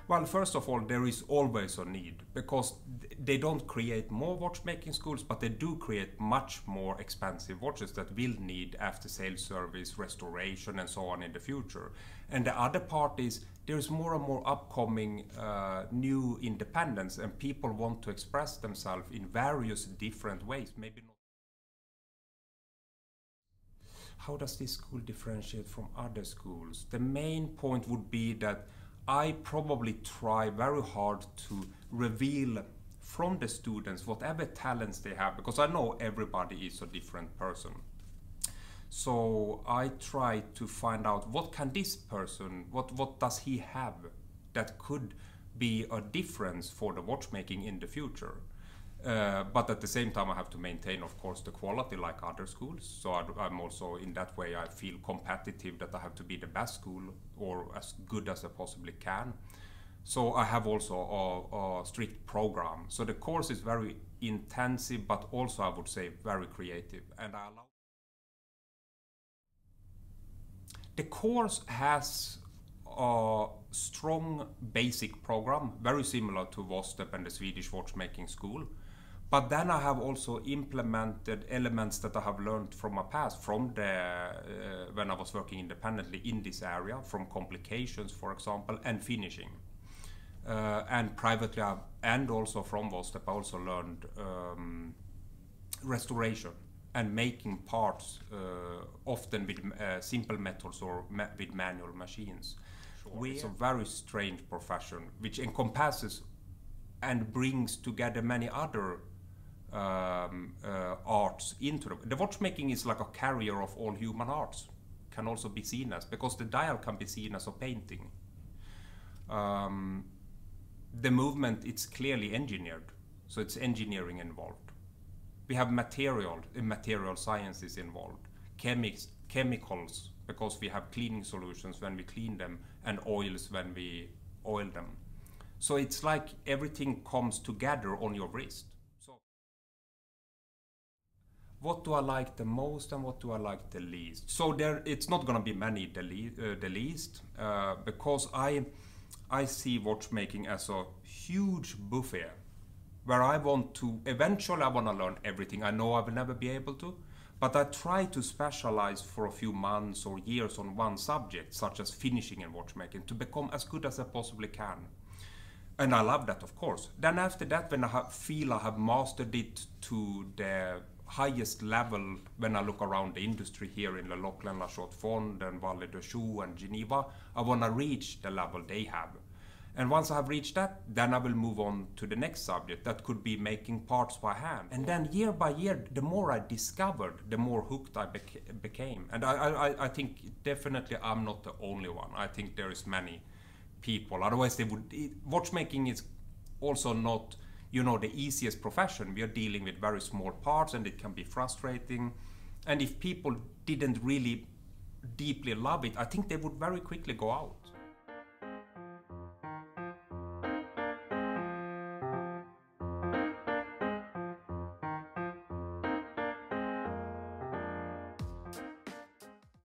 Well, first of all, there is always a need, because they don't create more watchmaking schools, but they do create much more expensive watches that will need after-sales service, restoration, and so on in the future. And the other part is there is more and more upcoming new independence, and people want to express themselves in various different ways. Maybe not. How does this school differentiate from other schools? The main point would be that I probably try very hard to reveal from the students whatever talents they have, because I know everybody is a different person. So I try to find out what can this person, what does he have that could be a difference for the watchmaking in the future. But at the same time I have to maintain, of course, the quality like other schools. So I'm also, in that way, I feel competitive, that I have to be the best school or as good as I possibly can. So I have also a strict program. So the course is very intensive, but also, I would say, very creative. And I allow. The course has a strong basic program, very similar to WOSTEP and the Swedish Watchmaking School. But then I have also implemented elements that I have learned from my past, from when I was working independently in this area, from complications, for example, and finishing. And privately, and also from WOSTEP, I also learned restoration and making parts, often with simple methods or with manual machines. Sure. It's a very strange profession, which encompasses and brings together many other arts into the watchmaking is like a carrier of all human arts, can also be seen as, because the dial can be seen as a painting. The movement, it's clearly engineered, so it's engineering involved. We have material sciences involved, chemicals, because we have cleaning solutions when we clean them, and oils when we oil them. So it's like everything comes together on your wrist. So what do I like the most and what do I like the least? So it's not going to be many the least, because I see watchmaking as a huge buffet, where I want to learn everything. I know I will never be able to, but I try to specialize for a few months or years on one subject, such as finishing and watchmaking, to become as good as I possibly can. And I love that, of course. Then after that, when I feel I have mastered it to the highest level, when I look around the industry here in Le Locle, La Chaux-de-Fonds, and Valle de Choux and Geneva, I want to reach the level they have. And once I have reached that, then I will move on to the next subject. That could be making parts by hand. And then year by year, the more I discovered, the more hooked I became. And I think definitely I'm not the only one. I think there is many people. Otherwise, watchmaking is also not, the easiest profession. We are dealing with very small parts, and it can be frustrating. And if people didn't really deeply love it, I think they would very quickly go out.